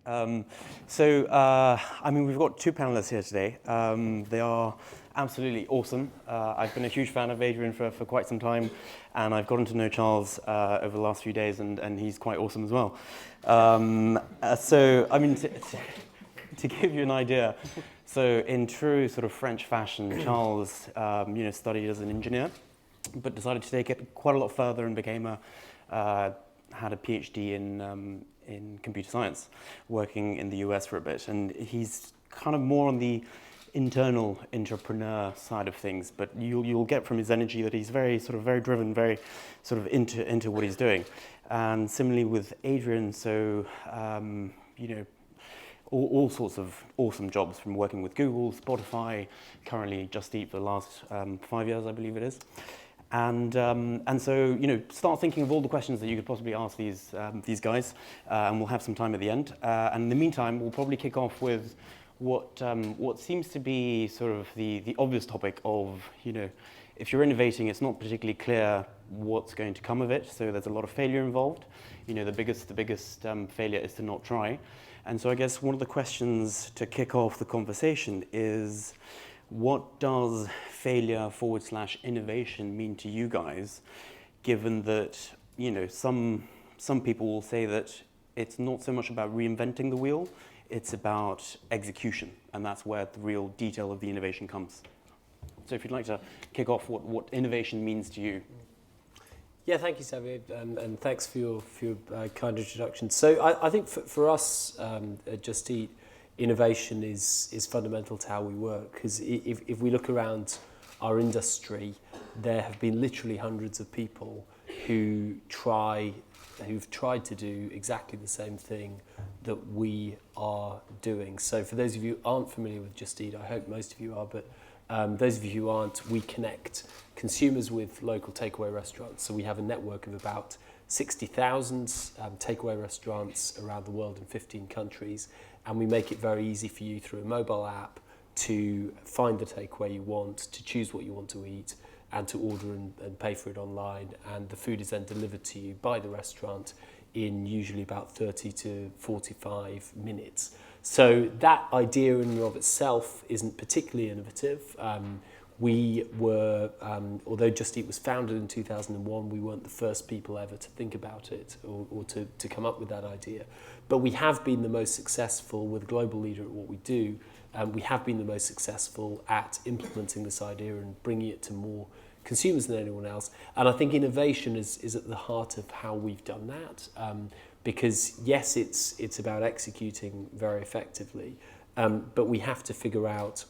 Um, we've got two panelists here today. They are absolutely awesome. I've been a huge fan of Adrian for quite some time, and I've gotten to know Charles over the last few days, and he's quite awesome as well. To give you an idea, so in true sort of French fashion, Charles, studied as an engineer, but decided to take it quite a lot further and had a PhD in computer science, working in the US for a bit. And he's kind of more on the internal entrepreneur side of things, but you'll get from his energy that he's very driven, very sort of into what he's doing. And similarly with Adrian, all sorts of awesome jobs, from working with Google, Spotify, currently Just Eat for the last 5 years, I believe it is. And so start thinking of all the questions that you could possibly ask these guys, and we'll have some time at the end. And in the meantime, we'll probably kick off with what seems to be sort of the obvious topic of, if you're innovating, it's not particularly clear what's going to come of it. So there's a lot of failure involved. The biggest failure is to not try. And so I guess one of the questions to kick off the conversation is, what does failure / innovation mean to you guys, given that, some people will say that it's not so much about reinventing the wheel, it's about execution, and that's where the real detail of the innovation comes. So if you'd like to kick off what innovation means to you. Yeah, thank you, Xavier, and thanks for your kind introduction. So I think for us at Just Eat, innovation is fundamental to how we work, because if we look around our industry, there have been literally hundreds of people who've tried to do exactly the same thing that we are doing. So for those of you who aren't familiar with Just Eat, I hope most of you are, but those of you who aren't, we connect consumers with local takeaway restaurants. So we have a network of about 60,000 takeaway restaurants around the world in 15 countries, and we make it very easy for you through a mobile app to find the takeaway you want, to choose what you want to eat, and to order and pay for it online. And the food is then delivered to you by the restaurant in usually about 30 to 45 minutes. So that idea in and of itself isn't particularly innovative. We were, although Just Eat was founded in 2001, we weren't the first people ever to think about it or to come up with that idea. But we have been the most successful, with a global leader at what we do. We have been the most successful at implementing this idea and bringing it to more consumers than anyone else. And I think innovation is at the heart of how we've done that. Because yes, it's about executing very effectively, but we have to figure out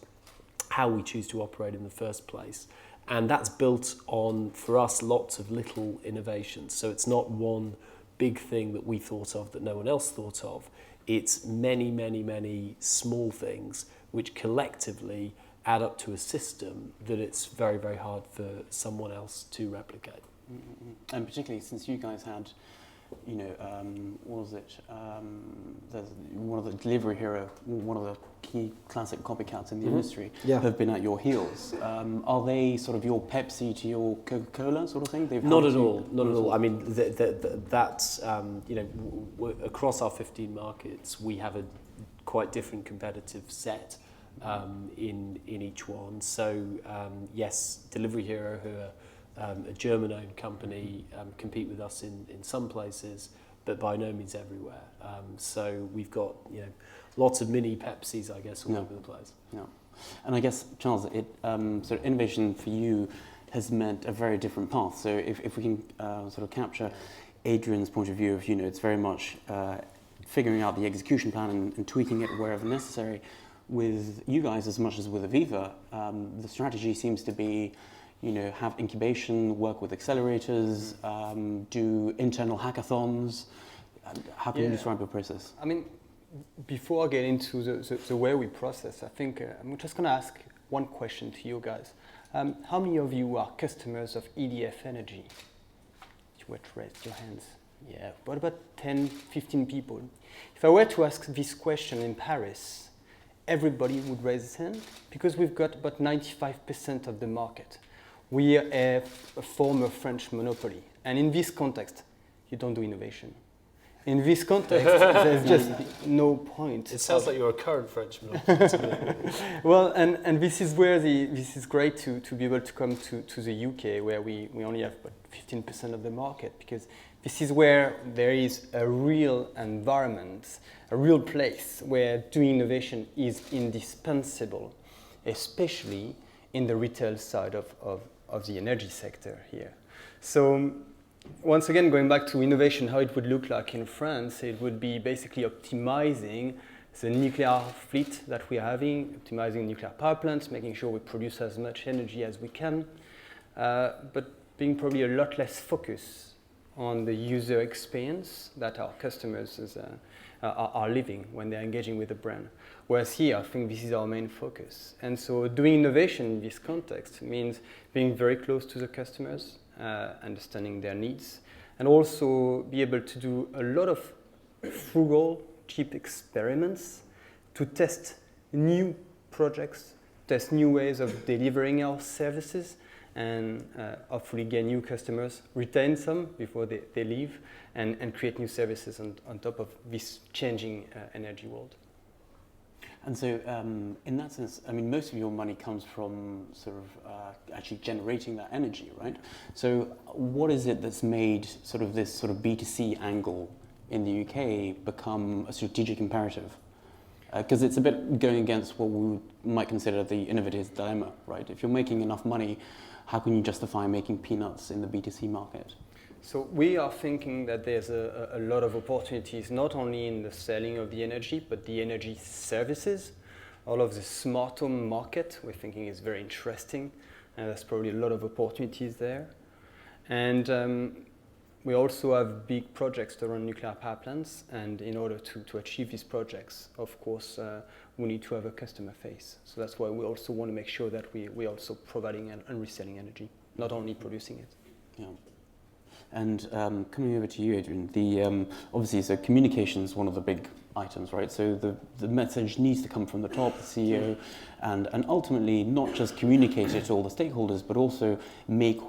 how we choose to operate in the first place. And that's built on, for us, lots of little innovations. So it's not one big thing that we thought of that no one else thought of. It's many, many, many small things which collectively add up to a system that it's very, very hard for someone else to replicate. And particularly since you guys had, what was it? There's one of the Delivery Hero, one of the key classic copycats in the industry, have been at your heels. Are they sort of your Pepsi to your Coca-Cola sort of thing? Not at all. I mean, that's across our 15 markets, we have a quite different competitive set in each one. So yes, Delivery Hero, who are a German-owned company, compete with us in some places, but by no means everywhere. So we've got lots of mini Pepsis, I guess, all over the place. Yeah, and I guess, Charles, sort of innovation for you has meant a very different path. So if we can sort of capture Adrian's point of view of it's very much figuring out the execution plan and tweaking it wherever necessary. With you guys, as much as with Aviva, the strategy seems to be have incubation, work with accelerators, do internal hackathons. How can you describe your process? I mean, before I get into the way we process, I think I'm just going to ask one question to you guys. How many of you are customers of EDF Energy? You would raise your hands. Yeah, what about 10, 15 people? If I were to ask this question in Paris, everybody would raise his hand, because we've got about 95% of the market. We are a former French monopoly. And in this context, you don't do innovation. In this context, there's just no point. It sounds like you're a current Frenchman. Well, and this is where this is great to be able to come to the UK, where we only have but 15% of the market, because this is where there is a real environment, a real place where doing innovation is indispensable, especially in the retail side of the energy sector here. So once again, going back to innovation, how it would look like in France, it would be basically optimizing the nuclear fleet that we are having, optimizing nuclear power plants, making sure we produce as much energy as we can, but being probably a lot less focused on the user experience that our customers are living when they're engaging with the brand. Whereas here, I think this is our main focus. And so doing innovation in this context means being very close to the customers, understanding their needs, and also be able to do a lot of frugal, cheap experiments to test new projects, test new ways of delivering our services, and hopefully gain new customers, retain some before they leave, and create new services on top of this changing energy world. And so, in that sense, I mean, most of your money comes from sort of actually generating that energy, right? So, what is it that's made sort of this sort of B2C angle in the UK become a strategic imperative? Because it's a bit going against what we might consider the innovator's dilemma, right? If you're making enough money, how can you justify making peanuts in the B2C market? So we are thinking that there's a lot of opportunities, not only in the selling of the energy, but the energy services. All of the smart home market, we're thinking is very interesting, and there's probably a lot of opportunities there. And we also have big projects to run nuclear power plants, and in order to achieve these projects, of course, we need to have a customer face. So that's why we also want to make sure that we're also providing and reselling energy, not only producing it. Yeah. And coming over to you, Adrian, obviously, so communication is one of the big items, right? So the message needs to come from the top, the CEO, and ultimately not just communicate it to all the stakeholders, but also make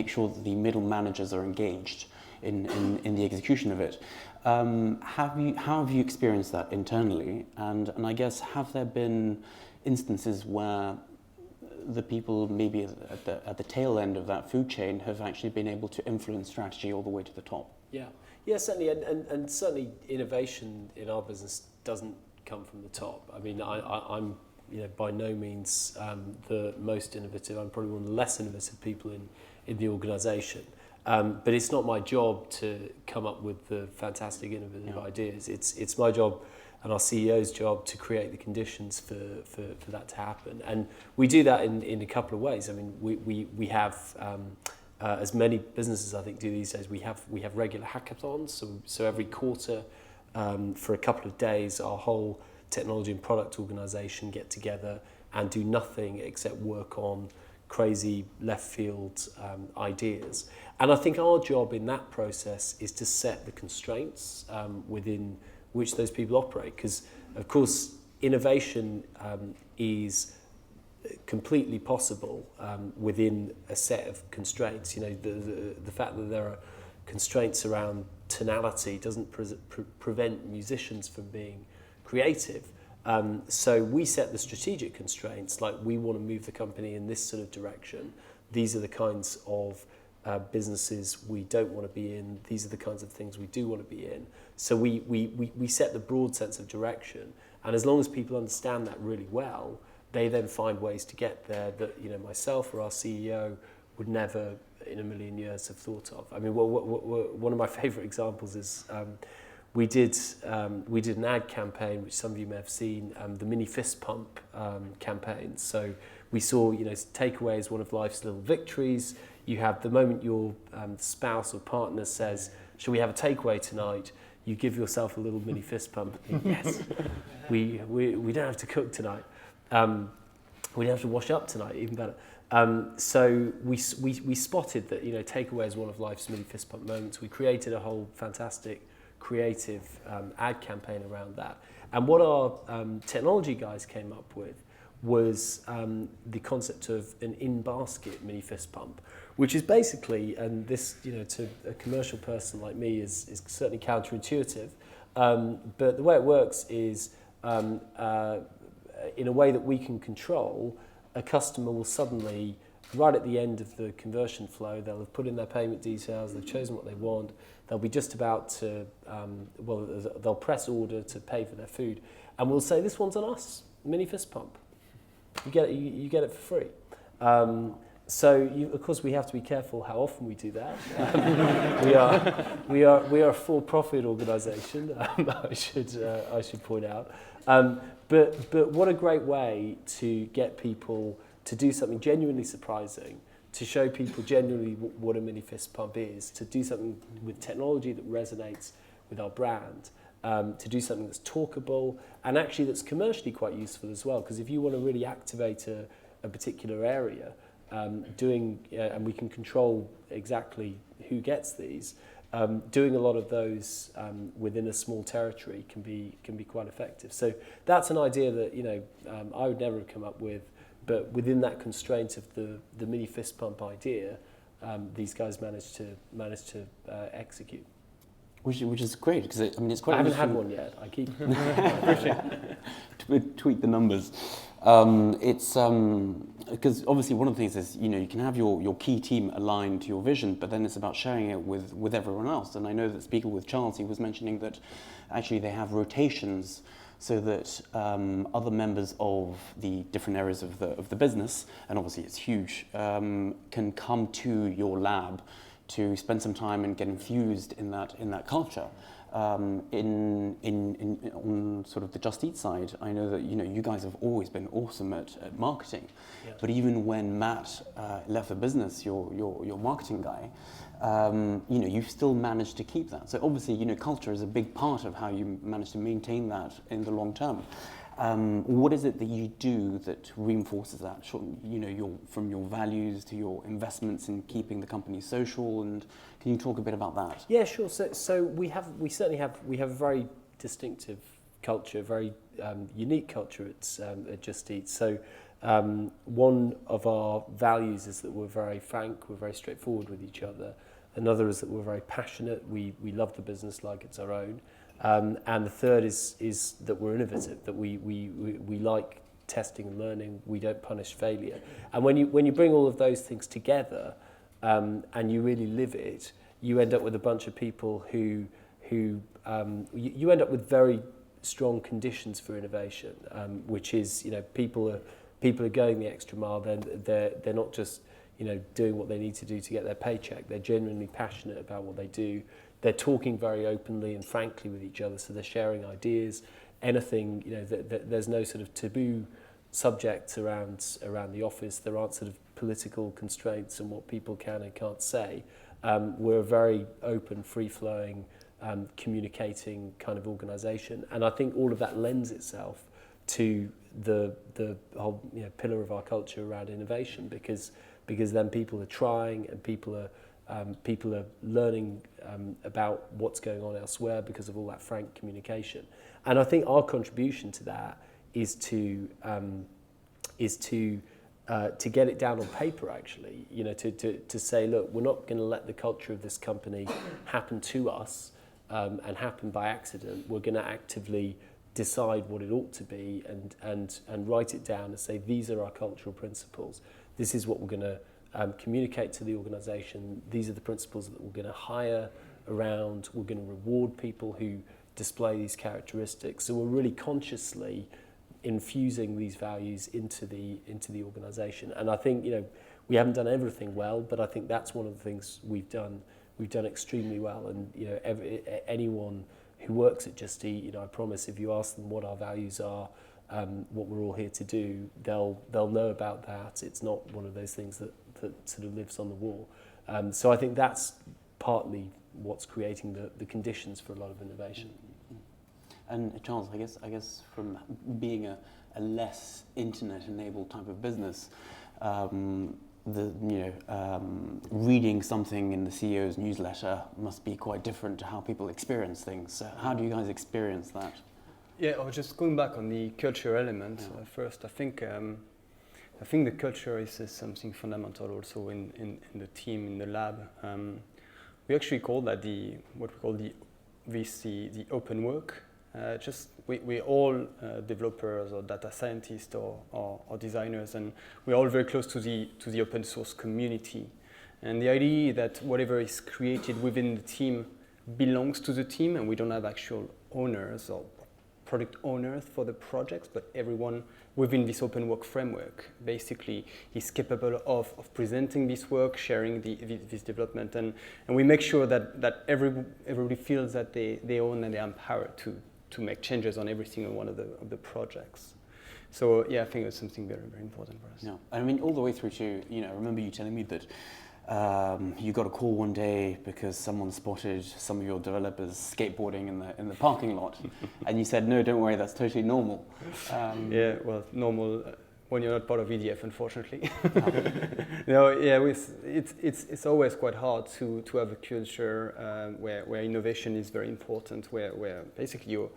sure that the middle managers are engaged in the execution of it. How have you experienced that internally? And I guess, have there been instances where the people maybe at the tail end of that food chain have actually been able to influence strategy all the way to the top? Yeah, certainly, and certainly innovation in our business doesn't come from the top. I mean, I'm by no means the most innovative. I'm probably one of the less innovative people in the organisation. But it's not my job to come up with the fantastic innovative ideas. It's my job and our CEO's job to create the conditions for that to happen. And we do that in a couple of ways. I mean, we have, as many businesses I think do these days, we have regular hackathons. So every quarter, for a couple of days, our whole technology and product organisation get together and do nothing except work on crazy left field ideas. And I think our job in that process is to set the constraints within which those people operate, because of course innovation is completely possible within a set of constraints. You know, the fact that there are constraints around tonality doesn't prevent musicians from being creative. So we set the strategic constraints, like we want to move the company in this sort of direction. These are the kinds of businesses we don't want to be in. These are the kinds of things we do want to be in. So we set the broad sense of direction, and as long as people understand that really well, they then find ways to get there that myself or our CEO would never in a million years have thought of. I mean, one of my favourite examples is we did an ad campaign, which some of you may have seen, the mini fist pump campaign. So we saw, takeaway is one of life's little victories. You have the moment your spouse or partner says, "Shall we have a takeaway tonight?" You give yourself a little mini fist pump and think, yes, we don't have to cook tonight. We don't have to wash up tonight, even better. So we spotted that takeaway is one of life's mini fist pump moments. We created a whole fantastic creative ad campaign around that. And what our technology guys came up with was the concept of an in-basket mini fist pump, which is basically, and this, to a commercial person like me is certainly counterintuitive, but the way it works is in a way that we can control. A customer will suddenly, right at the end of the conversion flow, they'll have put in their payment details, they've chosen what they want, they'll be just about to, they'll press order to pay for their food, and we'll say, this one's on us, mini fist pump. You get it for free. Of course, we have to be careful how often we do that. We are a for-profit organisation. I should point out. But what a great way to get people to do something genuinely surprising, to show people genuinely what a mini fist pump is, to do something with technology that resonates with our brand, to do something that's talkable and actually that's commercially quite useful as well. Because if you want to really activate a particular area, and we can control exactly who gets these, doing a lot of those within a small territory can be quite effective. So that's an idea that I would never have come up with. But within that constraint of the mini fist pump idea, these guys managed to execute. Which is great, because it's quite. I haven't had one yet. I keep tweak the numbers. It's because obviously one of the things is you can have your key team aligned to your vision, but then it's about sharing it with everyone else. And I know that speaking with Charles, he was mentioning that actually they have rotations, so that other members of the different areas of the business, and obviously it's huge, can come to your lab to spend some time and get infused in that culture. On sort of the Just Eat side, I know that you guys have always been awesome at marketing, Yeah. but even when Matt left the business, your marketing guy, you've still managed to keep that. So obviously, culture is a big part of how you manage to maintain that in the long term. What is it that you do that reinforces that? From your values to your investments in keeping the company social, and can you talk a bit about that? Yeah, sure. So we certainly have a very distinctive culture, very unique culture at Just Eat. So one of our values is that we're very frank, we're very straightforward with each other. Another is that we're very passionate. We love the business like it's our own. And the third is that we're innovative, that we like testing and learning. We don't punish failure. And when you bring all of those things together and you really live it, you end up with a bunch of people who you end up with very strong conditions for innovation, which is people are going the extra mile. They're not just doing what they need to do to get their paycheck. They're genuinely passionate about what they do. They're talking very openly and frankly with each other, so they're sharing ideas. Anything, there's no sort of taboo subjects around the office. There aren't sort of political constraints on what people can and can't say. We're a very open, free-flowing, communicating kind of organisation, and I think all of that lends itself to the whole pillar of our culture around innovation, because then people are trying and people are learning about what's going on elsewhere because of all that frank communication. And I think our contribution to that is to get it down on paper, actually. To say, look, we're not going to let the culture of this company happen to us and happen by accident. We're going to actively decide what it ought to be and write it down and say, these are our cultural principles. This is what we're going to communicate to the organisation. These are the principles that we're going to hire around. We're going to reward people who display these characteristics. So we're really consciously infusing these values into the organisation. And I think we haven't done everything well, but I think that's one of the things we've done extremely well. And anyone who works at Just Eat, I promise, if you ask them what our values are, what we're all here to do, they'll know about that. It's not one of those things that sort of lives on the wall. So I think that's partly what's creating the conditions for a lot of innovation. And Charles, I guess from being a less internet-enabled type of business, reading something in the CEO's newsletter must be quite different to how people experience things. So how do you guys experience that? Yeah, or just going back on the culture element first, I think I think the culture is something fundamental also in the team, in the lab. We actually call that the open work. We're all developers or data scientists or designers, and we're all very close to the open source community. And the idea that whatever is created within the team belongs to the team, and we don't have actual owners or product owners for the projects, but everyone within this open work framework basically is capable of presenting this work, sharing this development, and we make sure that everybody feels that they own and they're empowered to make changes on every single one of the projects. So yeah, I think it's something very, very important for us. Yeah, I mean, all the way through to, I remember you telling me that you got a call one day because someone spotted some of your developers skateboarding in the parking lot, and you said, "No, don't worry, that's totally normal." Yeah, well, normal when you're not part of EDF, unfortunately. No, yeah, it's always quite hard to have a culture where innovation is very important, where basically you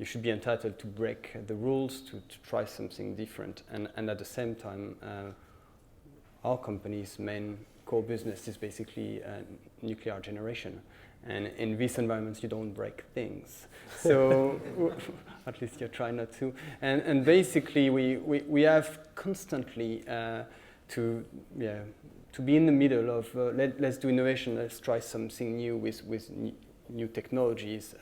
should be entitled to break the rules, to try something different, and at the same time, our company's main core business is basically nuclear generation, and in these environments you don't break things, so at least you try not to, and basically we have constantly to be in the middle of let's do innovation, let's try something new with new technologies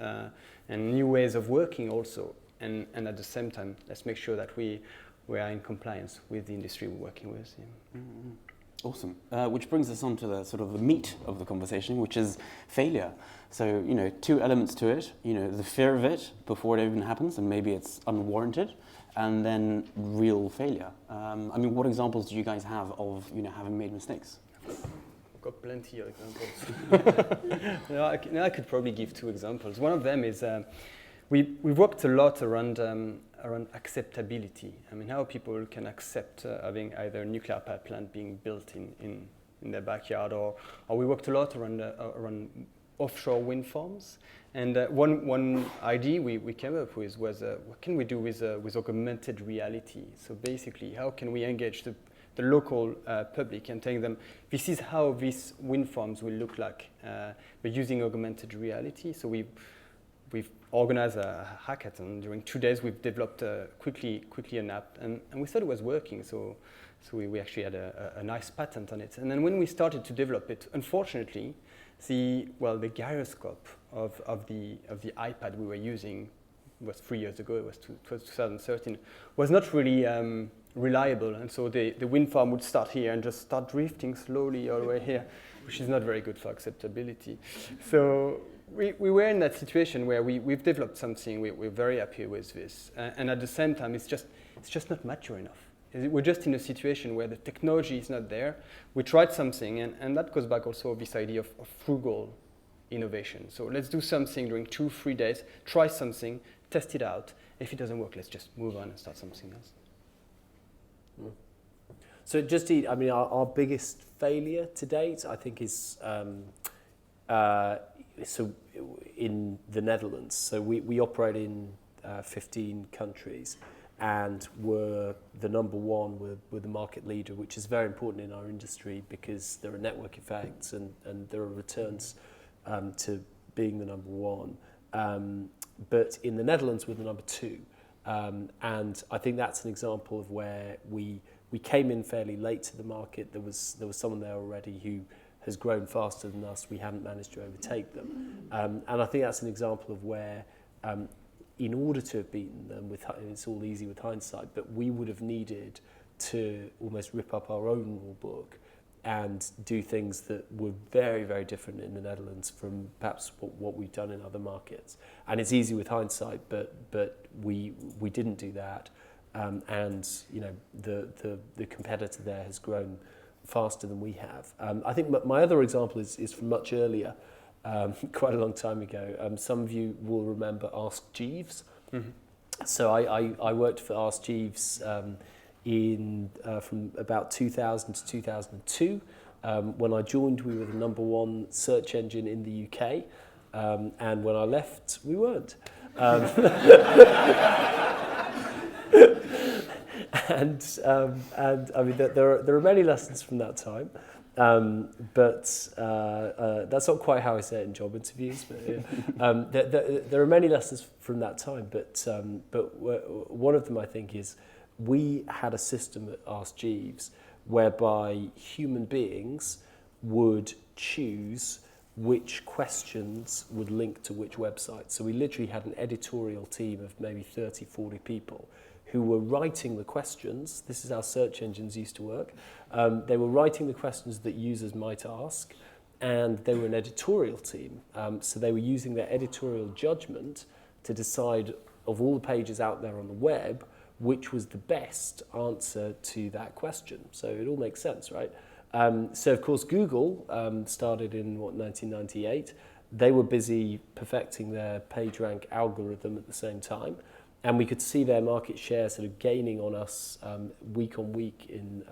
and new ways of working also, and at the same time let's make sure that we are in compliance with the industry we're working with. Yeah. Mm-hmm. Awesome. Which brings us on to the sort of the meat of the conversation, which is failure. So, two elements to it. The fear of it before it even happens, and maybe it's unwarranted, and then real failure. I mean, what examples do you guys have of, having made mistakes? I've got plenty of examples. I could probably give two examples. One of them is we worked a lot around acceptability. I mean, how people can accept having either a nuclear power plant being built in their backyard, or we worked a lot around offshore wind farms. And one idea we came up with was what can we do with augmented reality? So basically, how can we engage the local public and telling them this is how these wind farms will look like, but using augmented reality. So we've organized a hackathon. During 2 days, we've developed quickly an app, and we thought it was working. So we actually had a nice patent on it. And then when we started to develop it, unfortunately, the gyroscope of the iPad we were using was 3 years ago. It was 2013. Was not really reliable, and so the wind farm would start here and just start drifting slowly all the way here, which is not very good for acceptability. So we were in that situation where we've developed something, we're very happy with this, and at the same time it's just not mature enough. We're just in a situation where the technology is not there. We tried something, and that goes back also to this idea of frugal innovation. So let's do something during 2-3 days, try something, test it out. If it doesn't work, let's just move on and start something else. So our biggest failure to date, I think, is so in the Netherlands. So we operate in 15 countries, and we're the number one, we're the market leader, which is very important in our industry because there are network effects and there are returns to being the number one. But in the Netherlands, we're the number two. And I think that's an example of where we came in fairly late to the market. There was someone there already who has grown faster than us. We haven't managed to overtake them. And I think that's an example of where, in order to have beaten them, it's all easy with hindsight, but we would have needed to almost rip up our own rule book and do things that were very, very different in the Netherlands from perhaps what we've done in other markets. And it's easy with hindsight, but we didn't do that. And the competitor there has grown faster than we have. I think my other example is from much earlier, quite a long time ago. Some of you will remember Ask Jeeves. Mm-hmm. So I worked for Ask Jeeves from about 2000 to 2002. When I joined, we were the number one search engine in the UK, and when I left, we weren't. and I mean, there are many lessons from that time, but that's not quite how I say it in job interviews. But there are many lessons from that time, but one of them I think is we had a system at Ask Jeeves whereby human beings would choose which questions would link to which website. So we literally had an editorial team of maybe 30, 40 people who were writing the questions. This is how search engines used to work. They were writing the questions that users might ask, and they were an editorial team. So they were using their editorial judgment to decide, of all the pages out there on the web, which was the best answer to that question. So it all makes sense, right? So of course Google started in 1998. They were busy perfecting their PageRank algorithm at the same time, and we could see their market share sort of gaining on us week on week in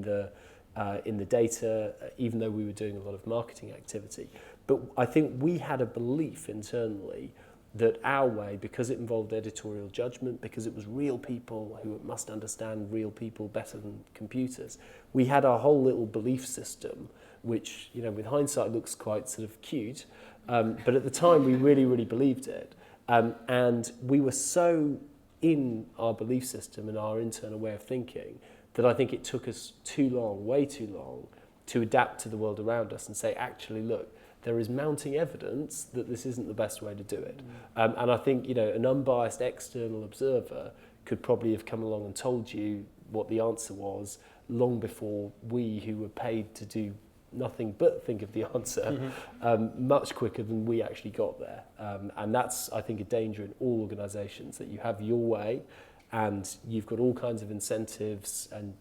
the data, even though we were doing a lot of marketing activity. But I think we had a belief internally that our way, because it involved editorial judgment, because it was real people who must understand real people better than computers, we had our whole little belief system, which, you know, with hindsight looks quite sort of cute, but at the time we really, really believed it. And we were so in our belief system and our internal way of thinking that I think it took us too long, way too long, to adapt to the world around us and say, actually, look, there is mounting evidence that this isn't the best way to do it. And I think, you know, an unbiased external observer could probably have come along and told you what the answer was long before we, who were paid to do nothing but think of the answer, much quicker than we actually got there. And that's, I think, a danger in all organisations, that you have your way and you've got all kinds of incentives, and,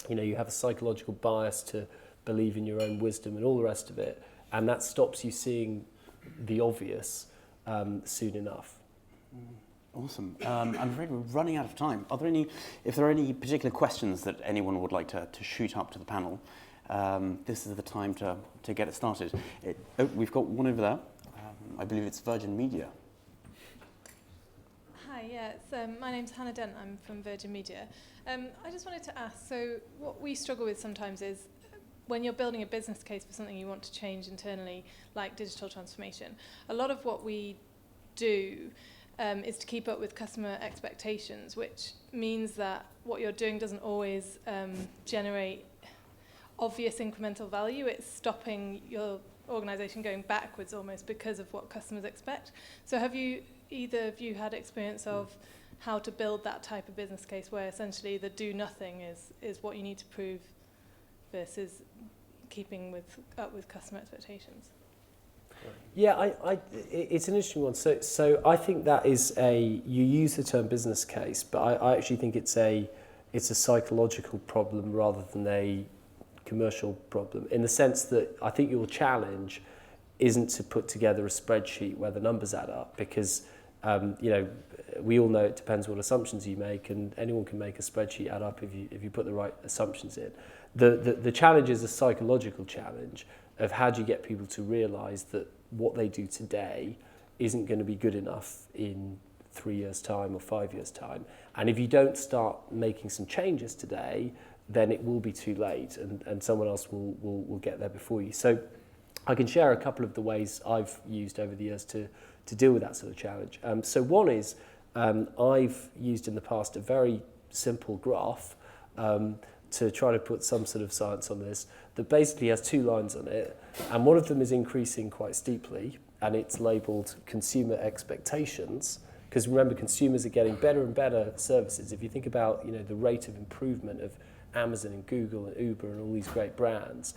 you know, you have a psychological bias to believe in your own wisdom and all the rest of it. And that stops you seeing the obvious soon enough. Awesome. I'm afraid we're running out of time. Are there any, if there are any particular questions that anyone would like to shoot up to the panel, this is the time to get it started. We've got one over there. I believe it's Virgin Media. Hi, yeah, my name's Hannah Dent. I'm from Virgin Media. I just wanted to ask, so what we struggle with sometimes is when you're building a business case for something you want to change internally, like digital transformation, a lot of what we do is to keep up with customer expectations, which means that what you're doing doesn't always generate obvious incremental value. It's stopping your organisation going backwards almost because of what customers expect. So have you, either of you, had experience of how to build that type of business case where essentially the do nothing is what you need to prove versus keeping up with customer expectations? Yeah, it's an interesting one. So I think that is you use the term business case, but I actually think it's a psychological problem rather than a commercial problem, in the sense that I think your challenge isn't to put together a spreadsheet where the numbers add up, because you know, we all know it depends what assumptions you make, and anyone can make a spreadsheet add up if you put the right assumptions in. The challenge is a psychological challenge of how do you get people to realise that what they do today isn't going to be good enough in 3 years' time or 5 years' time. And if you don't start making some changes today, then it will be too late, and someone else will get there before you. So I can share a couple of the ways I've used over the years to deal with that sort of challenge. So one is I've used in the past a very simple graph to try to put some sort of science on this, that basically has 2 lines on it, and one of them is increasing quite steeply, and it's labelled consumer expectations, because remember, consumers are getting better and better services. If you think about, you know, the rate of improvement of Amazon and Google and Uber and all these great brands,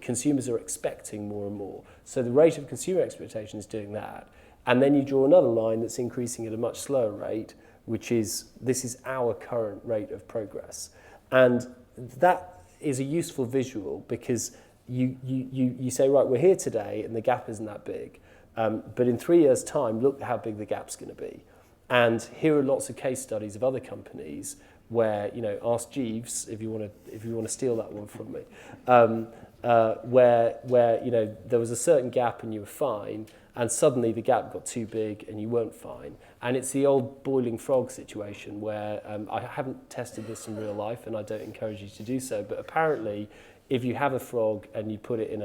consumers are expecting more and more. So the rate of consumer expectation is doing that. And then you draw another line that's increasing at a much slower rate, which is, this is our current rate of progress. And that is a useful visual, because you say, right, we're here today and the gap isn't that big. But in 3 years' time, look how big the gap's going to be. And here are lots of case studies of other companies where, you know, Ask Jeeves, if you want to steal that one from me, where you know, there was a certain gap and you were fine, and suddenly the gap got too big and you weren't fine. And it's the old boiling frog situation where I haven't tested this in real life, and I don't encourage you to do so, but apparently if you have a frog and you put it in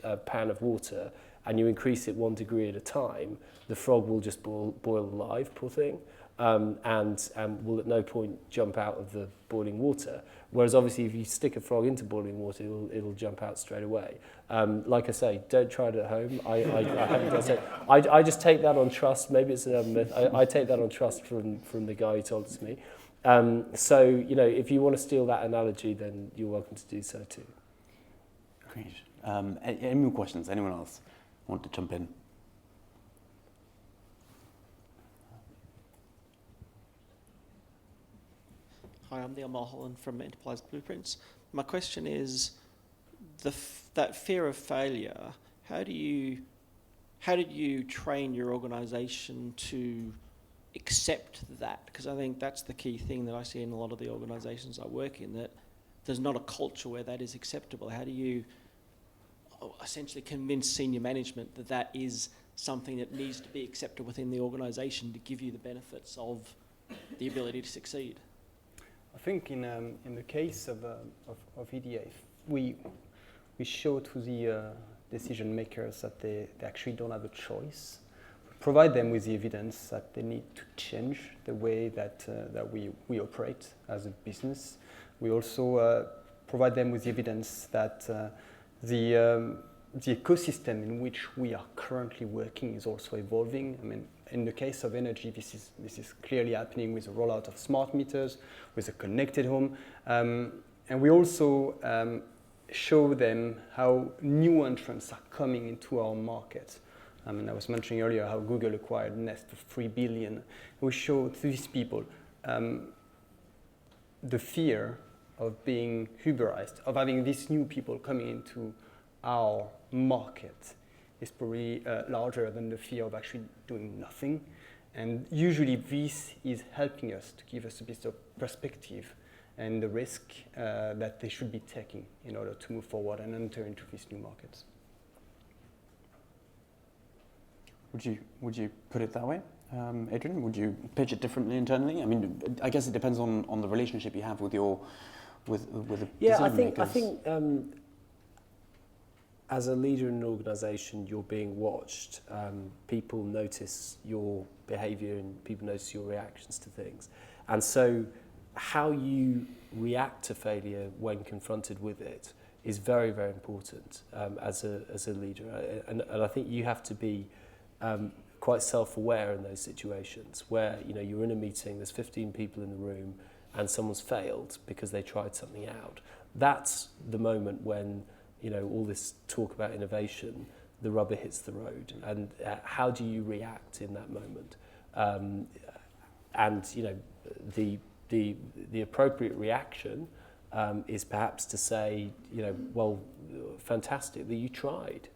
a pan of water and you increase it 1 degree at a time, the frog will just boil alive, poor thing, and will at no point jump out of the boiling water. Whereas obviously if you stick a frog into boiling water, it'll jump out straight away. Like I say, don't try it at home. I haven't done so. I just take that on trust. Maybe it's another myth. I take that on trust from the guy who told it to me. So, you know, if you want to steal that analogy, then you're welcome to do so too. Great. Any more questions? Anyone else want to jump in? Hi, I'm Neil Mulholland from Enterprise Blueprints. My question is, that fear of failure, how did you train your organisation to accept that? Because I think that's the key thing that I see in a lot of the organisations I work in, that there's not a culture where that is acceptable. How do you essentially convince senior management that that is something that needs to be accepted within the organisation to give you the benefits of the ability to succeed? I think in the case of EDF, we show to the decision makers that they actually don't have a choice. Provide them with the evidence that they need to change the way that we operate as a business. We also provide them with the evidence that the ecosystem in which we are currently working is also evolving. I mean, in the case of energy, this is clearly happening with the rollout of smart meters, with a connected home. And we also show them how new entrants are coming into our market. I mean, I was mentioning earlier how Google acquired Nest for $3 billion. We show to these people the fear of being Uberized, of having these new people coming into our market is probably larger than the fear of actually doing nothing. And usually this is helping us to give us a bit of perspective and the risk that they should be taking in order to move forward and enter into these new markets. Would you put it that way, Adrian? Would you pitch it differently internally? I mean, I guess it depends on the relationship you have with the decision makers. I think as a leader in an organisation, you're being watched. People notice your behaviour and people notice your reactions to things. And so how you react to failure when confronted with it is very, very important as a leader. And I think you have to be quite self-aware in those situations where, you know, you're in a meeting, there's 15 people in the room and someone's failed because they tried something out. That's the moment when, you know, all this talk about innovation, the rubber hits the road. And how do you react in that moment? And, you know, the appropriate reaction is perhaps to say, you know, well, fantastic that you tried,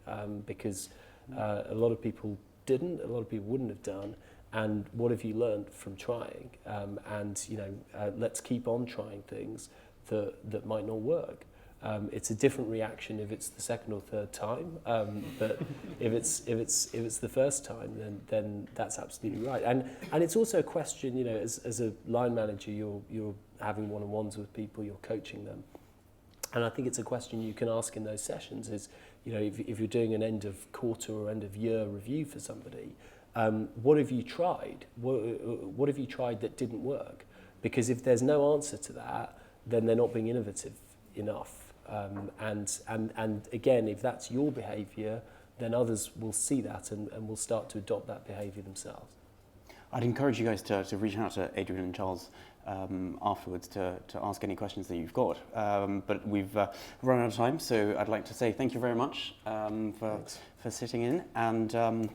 because a lot of people didn't, a lot of people wouldn't have done, and what have you learned from trying? And, you know, let's keep on trying things that might not work. It's a different reaction if it's the second or third time, but if it's the first time, then that's absolutely right. And it's also a question, you know, as a line manager, you're having one-on-ones with people, you're coaching them, and I think it's a question you can ask in those sessions. Is, you know, if you're doing an end of quarter or end of year review for somebody, what have you tried? What have you tried that didn't work? Because if there's no answer to that, then they're not being innovative enough. And again, if that's your behaviour, then others will see that and will start to adopt that behaviour themselves. I'd encourage you guys to reach out to Adrian and Charles afterwards to ask any questions that you've got. But we've run out of time, so I'd like to say thank you very much for sitting in, and